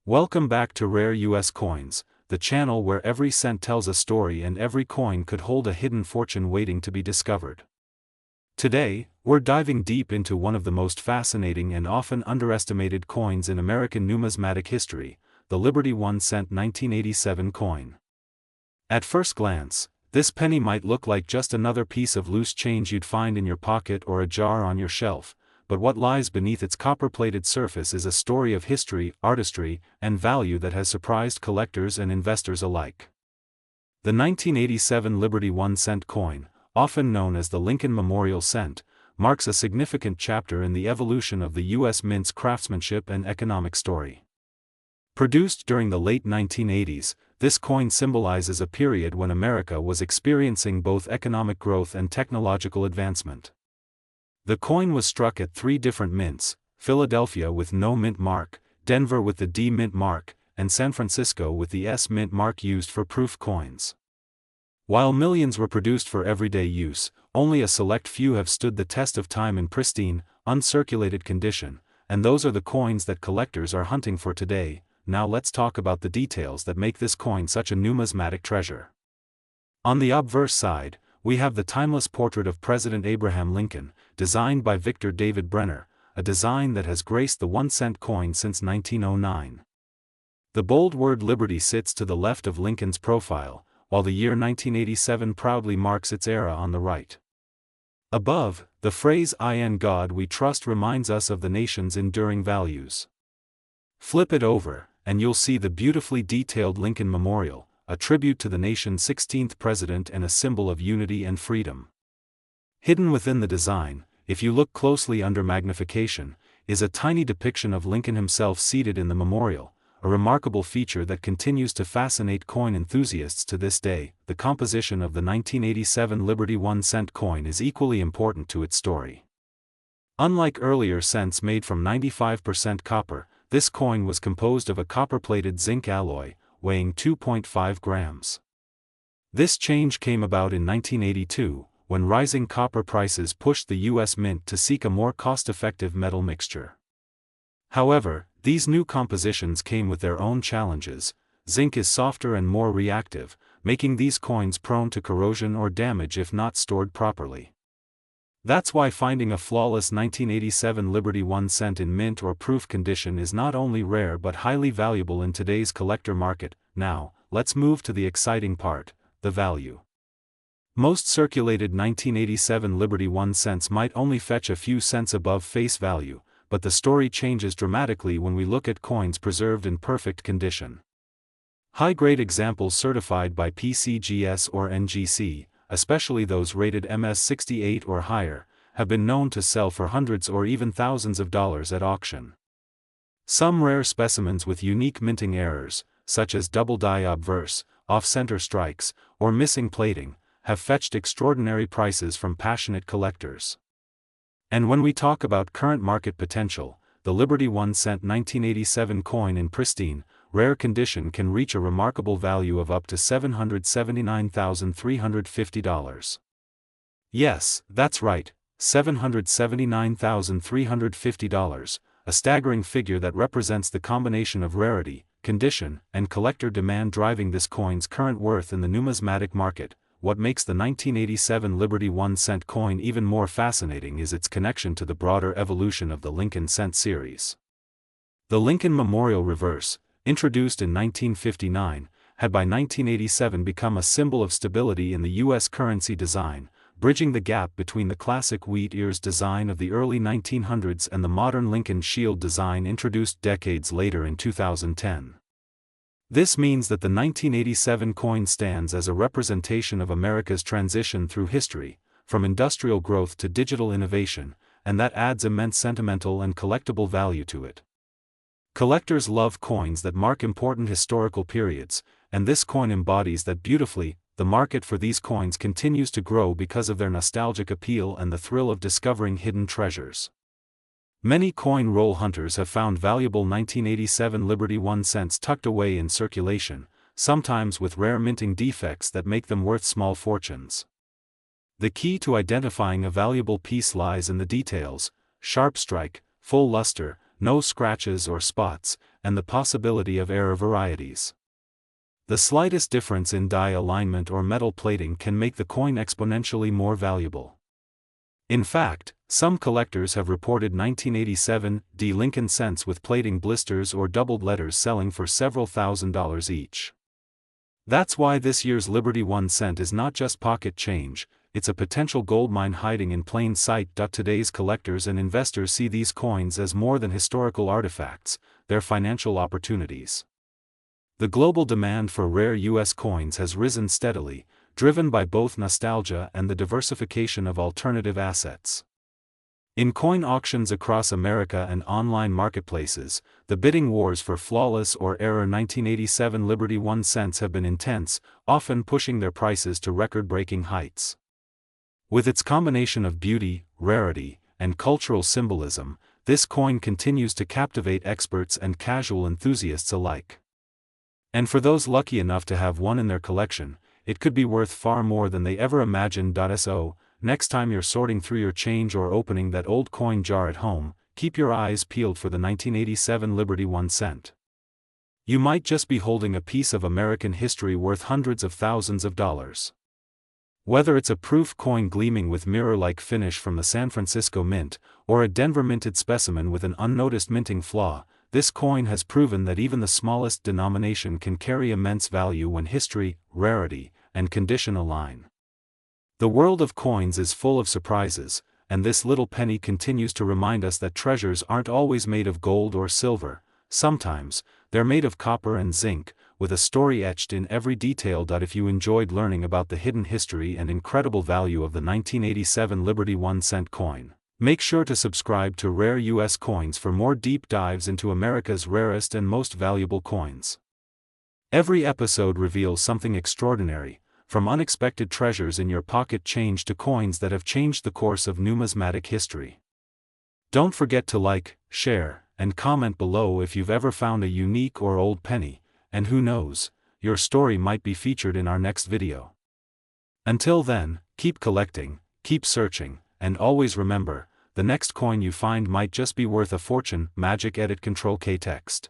Welcome back to Rare US Coins, the channel where every cent tells a story and every coin could hold a hidden fortune waiting to be discovered. Today, we're diving deep into one of the most fascinating and often underestimated coins in American numismatic history, the Liberty 1 cent 1987 coin. At first glance, this penny might look like just another piece of loose change you'd find in your pocket or a jar on your shelf, but what lies beneath its copper-plated surface is a story of history, artistry, and value that has surprised collectors and investors alike. The 1987 Liberty 1 cent coin, often known as the Lincoln Memorial Cent, marks a significant chapter in the evolution of the U.S. Mint's craftsmanship and economic story. Produced during the late 1980s, this coin symbolizes a period when America was experiencing both economic growth and technological advancement. The coin was struck at three different mints: Philadelphia with no mint mark, Denver with the D mint mark, and San Francisco with the S mint mark used for proof coins. While millions were produced for everyday use, only a select few have stood the test of time in pristine, uncirculated condition, and those are the coins that collectors are hunting for today. Now let's talk about the details that make this coin such a numismatic treasure. On the obverse side, we have the timeless portrait of President Abraham Lincoln, designed by Victor David Brenner, a design that has graced the 1 cent coin since 1909. The bold word Liberty sits to the left of Lincoln's profile, while the year 1987 proudly marks its era on the right. Above, the phrase "In God We Trust" reminds us of the nation's enduring values. Flip it over, and you'll see the beautifully detailed Lincoln Memorial, a tribute to the nation's 16th president and a symbol of unity and freedom. Hidden within the design, if you look closely under magnification, is a tiny depiction of Lincoln himself seated in the memorial, a remarkable feature that continues to fascinate coin enthusiasts to this day. The composition of the 1987 Liberty 1 cent coin is equally important to its story. Unlike earlier cents made from 95% copper, this coin was composed of a copper-plated zinc alloy, weighing 2.5 grams. This change came about in 1982, when rising copper prices pushed the U.S. Mint to seek a more cost-effective metal mixture. However, these new compositions came with their own challenges. Zinc is softer and more reactive, making these coins prone to corrosion or damage if not stored properly. That's why finding a flawless 1987 Liberty 1 cent in mint or proof condition is not only rare but highly valuable in today's collector market. Now, let's move to the exciting part: the value. Most circulated 1987 Liberty 1 cents might only fetch a few cents above face value, but the story changes dramatically when we look at coins preserved in perfect condition. High-grade examples certified by PCGS or NGC, especially those rated MS-68 or higher, have been known to sell for hundreds or even thousands of dollars at auction. Some rare specimens with unique minting errors, such as double die obverse, off-center strikes, or missing plating, have fetched extraordinary prices from passionate collectors. And when we talk about current market potential, the Liberty 1 cent 1987 coin in pristine, rare condition can reach a remarkable value of up to $779,350. Yes, that's right, $779,350, a staggering figure that represents the combination of rarity, condition, and collector demand driving this coin's current worth in the numismatic market. What makes the 1987 Liberty 1 cent coin even more fascinating is its connection to the broader evolution of the Lincoln cent series. The Lincoln Memorial Reverse, introduced in 1959, had by 1987 become a symbol of stability in the U.S. currency design, bridging the gap between the classic wheat ears design of the early 1900s and the modern Lincoln Shield design introduced decades later in 2010. This means that the 1987 coin stands as a representation of America's transition through history, from industrial growth to digital innovation, and that adds immense sentimental and collectible value to it. Collectors love coins that mark important historical periods, and this coin embodies that beautifully. The market for these coins continues to grow because of their nostalgic appeal and the thrill of discovering hidden treasures. Many coin roll hunters have found valuable 1987 Liberty 1 cents tucked away in circulation, sometimes with rare minting defects that make them worth small fortunes. The key to identifying a valuable piece lies in the details: sharp strike, full luster, no scratches or spots, and the possibility of error varieties. The slightest difference in die alignment or metal plating can make the coin exponentially more valuable. In fact, some collectors have reported 1987 D Lincoln cents with plating blisters or doubled letters selling for several $1,000s each. That's why this year's Liberty 1 cent is not just pocket change, it's a potential goldmine hiding in plain sight. Today's collectors and investors see these coins as more than historical artifacts, they're financial opportunities. The global demand for rare U.S. coins has risen steadily, driven by both nostalgia and the diversification of alternative assets. In coin auctions across America and online marketplaces, the bidding wars for flawless or error 1987 Liberty 1 cents have been intense, often pushing their prices to record-breaking heights. With its combination of beauty, rarity, and cultural symbolism, this coin continues to captivate experts and casual enthusiasts alike. And for those lucky enough to have one in their collection, it could be worth far more than they ever imagined. So, next time you're sorting through your change or opening that old coin jar at home, keep your eyes peeled for the 1987 Liberty 1 cent. You might just be holding a piece of American history worth hundreds of thousands of dollars. Whether it's a proof coin gleaming with mirror-like finish from the San Francisco Mint, or a Denver minted specimen with an unnoticed minting flaw, this coin has proven that even the smallest denomination can carry immense value when history, rarity, and condition align. The world of coins is full of surprises, and this little penny continues to remind us that treasures aren't always made of gold or silver. Sometimes, they're made of copper and zinc, with a story etched in every detail. If you enjoyed learning about the hidden history and incredible value of the 1987 Liberty 1 cent coin, make sure to subscribe to Rare U.S. Coins for more deep dives into America's rarest and most valuable coins. Every episode reveals something extraordinary, from unexpected treasures in your pocket change to coins that have changed the course of numismatic history. Don't forget to like, share, and comment below if you've ever found a unique or old penny, and who knows, your story might be featured in our next video. Until then, keep collecting, keep searching, and always remember, the next coin you find might just be worth a fortune. Magic Edit Ctrl+K text.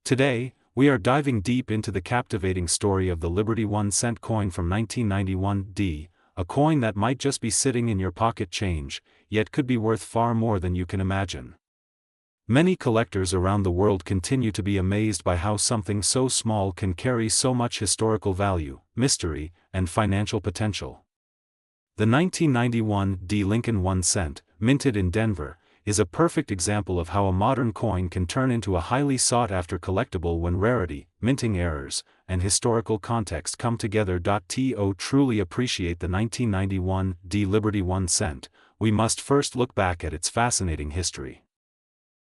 Today, we are diving deep into the captivating story of the Liberty 1 cent coin from 1991 D, a coin that might just be sitting in your pocket change, yet could be worth far more than you can imagine. Many collectors around the world continue to be amazed by how something so small can carry so much historical value, mystery, and financial potential. The 1991 D Lincoln 1 cent, minted in Denver, is a perfect example of how a modern coin can turn into a highly sought-after collectible when rarity, minting errors, and historical context come together. To truly appreciate the 1991 D Liberty 1 cent, we must first look back at its fascinating history.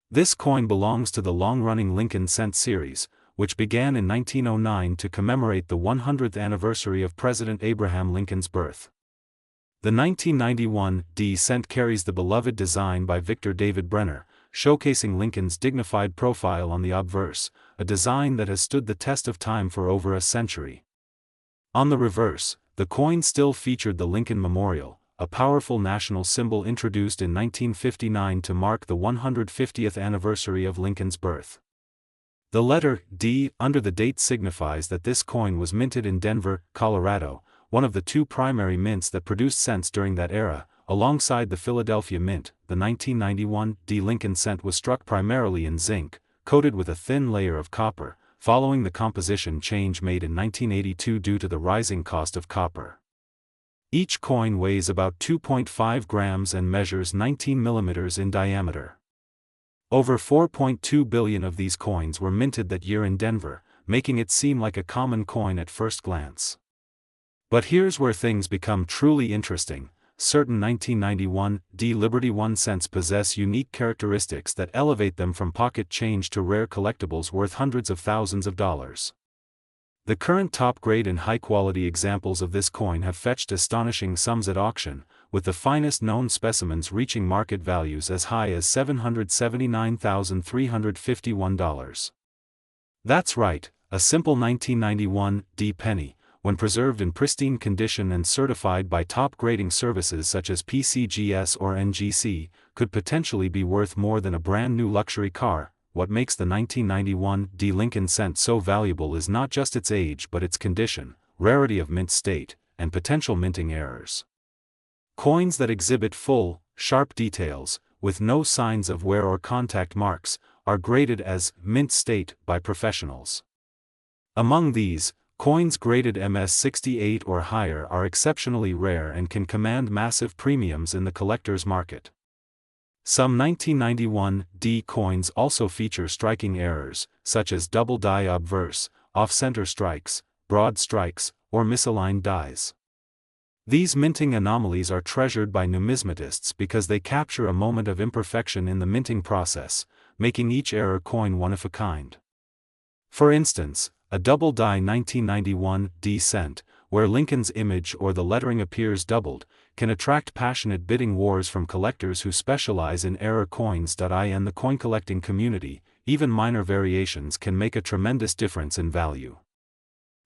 This coin belongs to the long-running Lincoln cent series, which began in 1909 to commemorate the 100th anniversary of President Abraham Lincoln's birth. The 1991 D cent carries the beloved design by Victor David Brenner, showcasing Lincoln's dignified profile on the obverse, a design that has stood the test of time for over a century. On the reverse, the coin still featured the Lincoln Memorial, a powerful national symbol introduced in 1959 to mark the 150th anniversary of Lincoln's birth. The letter D under the date signifies that this coin was minted in Denver, Colorado, one of the two primary mints that produced cents during that era. Alongside the Philadelphia Mint, the 1991 D Lincoln cent was struck primarily in zinc, coated with a thin layer of copper, following the composition change made in 1982 due to the rising cost of copper. Each coin weighs about 2.5 grams and measures 19 millimeters in diameter. Over 4.2 billion of these coins were minted that year in Denver, making it seem like a common coin at first glance. But here's where things become truly interesting. Certain 1991 D Liberty 1 cents possess unique characteristics that elevate them from pocket change to rare collectibles worth hundreds of thousands of dollars. The current top-grade and high-quality examples of this coin have fetched astonishing sums at auction, with the finest known specimens reaching market values as high as $779,351. That's right, a simple 1991 D penny, when preserved in pristine condition and certified by top grading services such as PCGS or NGC, could potentially be worth more than a brand new luxury car. What makes the 1991 D Lincoln cent so valuable is not just its age but its condition, rarity of mint state, and potential minting errors. Coins that exhibit full, sharp details, with no signs of wear or contact marks, are graded as mint state by professionals. Among these, coins graded MS-68 or higher are exceptionally rare and can command massive premiums in the collector's market. Some 1991 D coins also feature striking errors, such as double die obverse, off-center strikes, broad strikes, or misaligned dies. These minting anomalies are treasured by numismatists because they capture a moment of imperfection in the minting process, making each error coin one of a kind. For instance, a double die 1991 D cent, where Lincoln's image or the lettering appears doubled, can attract passionate bidding wars from collectors who specialize in error coins. In the coin collecting community, even minor variations can make a tremendous difference in value.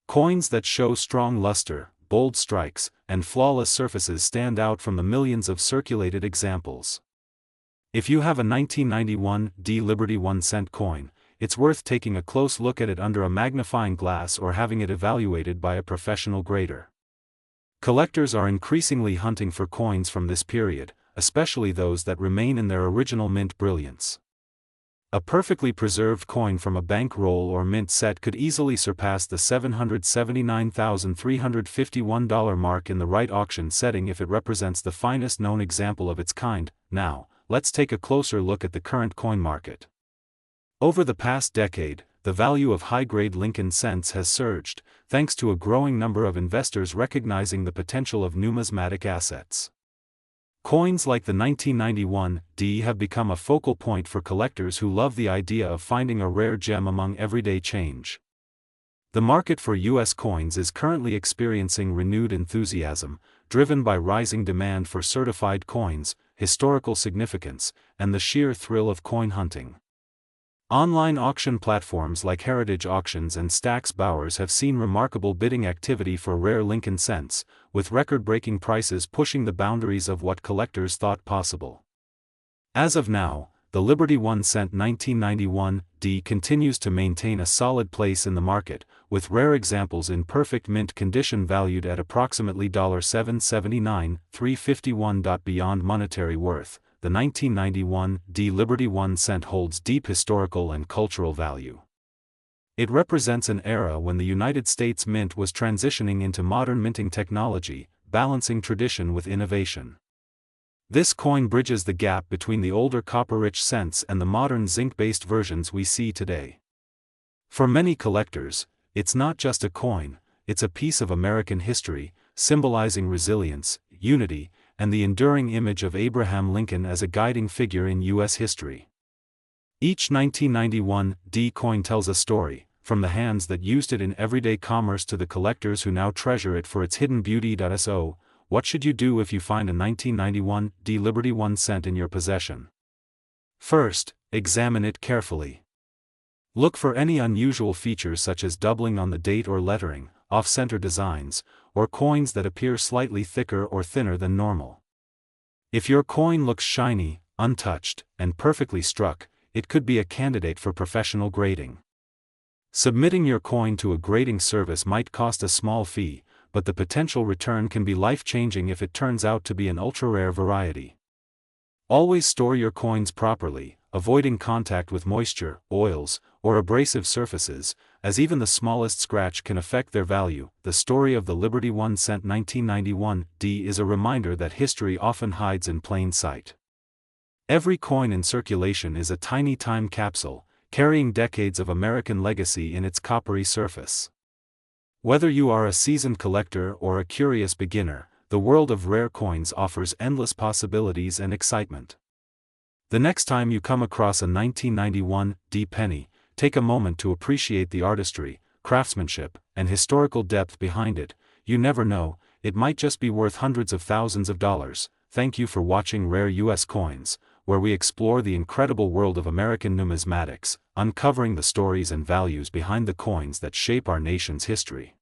Coins that show strong luster, bold strikes, and flawless surfaces stand out from the millions of circulated examples. If you have a 1991 D Liberty 1 cent coin, it's worth taking a close look at it under a magnifying glass or having it evaluated by a professional grader. Collectors are increasingly hunting for coins from this period, especially those that remain in their original mint brilliance. A perfectly preserved coin from a bank roll or mint set could easily surpass the $779,351 mark in the right auction setting if it represents the finest known example of its kind. Now, let's take a closer look at the current coin market. Over the past decade, the value of high-grade Lincoln cents has surged, thanks to a growing number of investors recognizing the potential of numismatic assets. Coins like the 1991 D have become a focal point for collectors who love the idea of finding a rare gem among everyday change. The market for U.S. coins is currently experiencing renewed enthusiasm, driven by rising demand for certified coins, historical significance, and the sheer thrill of coin hunting. Online auction platforms like Heritage Auctions and Stax Bowers have seen remarkable bidding activity for rare Lincoln cents, with record-breaking prices pushing the boundaries of what collectors thought possible. As of now, the Liberty 1 cent 1991 D continues to maintain a solid place in the market, with rare examples in perfect mint condition valued at approximately $779,351. Beyond monetary worth, the 1991 D Liberty 1 cent holds deep historical and cultural value. It represents an era when the United States Mint was transitioning into modern minting technology, balancing tradition with innovation. This coin bridges the gap between the older copper-rich cents and the modern zinc-based versions we see today. For many collectors, it's not just a coin, it's a piece of American history, symbolizing resilience, unity, and the enduring image of Abraham Lincoln as a guiding figure in U.S. history. Each 1991 D coin tells a story, from the hands that used it in everyday commerce to the collectors who now treasure it for its hidden beauty. So, what should you do if you find a 1991 D Liberty 1 cent in your possession? First, examine it carefully. Look for any unusual features such as doubling on the date or lettering, off-center designs, or coins that appear slightly thicker or thinner than normal. If your coin looks shiny, untouched, and perfectly struck, it could be a candidate for professional grading. Submitting your coin to a grading service might cost a small fee, but the potential return can be life-changing if it turns out to be an ultra-rare variety. Always store your coins properly, avoiding contact with moisture, oils, or abrasive surfaces, as even the smallest scratch can affect their value. The story of the Liberty 1 cent 1991 D is a reminder that history often hides in plain sight. Every coin in circulation is a tiny time capsule, carrying decades of American legacy in its coppery surface. Whether you are a seasoned collector or a curious beginner, the world of rare coins offers endless possibilities and excitement. The next time you come across a 1991 D penny, take a moment to appreciate the artistry, craftsmanship, and historical depth behind it. You never know, it might just be worth hundreds of thousands of dollars. Thank you for watching Rare U.S. Coins, where we explore the incredible world of American numismatics, uncovering the stories and values behind the coins that shape our nation's history.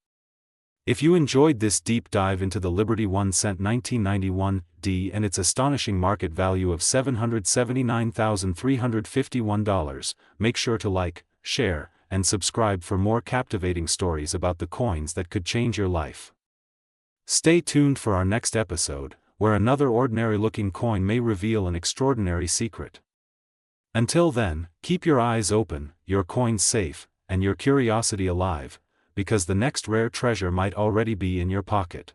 If you enjoyed this deep dive into the Liberty 1 cent 1991 D and its astonishing market value of $779,351, make sure to like, share, and subscribe for more captivating stories about the coins that could change your life. Stay tuned for our next episode, where another ordinary-looking coin may reveal an extraordinary secret. Until then, keep your eyes open, your coins safe, and your curiosity alive, because the next rare treasure might already be in your pocket.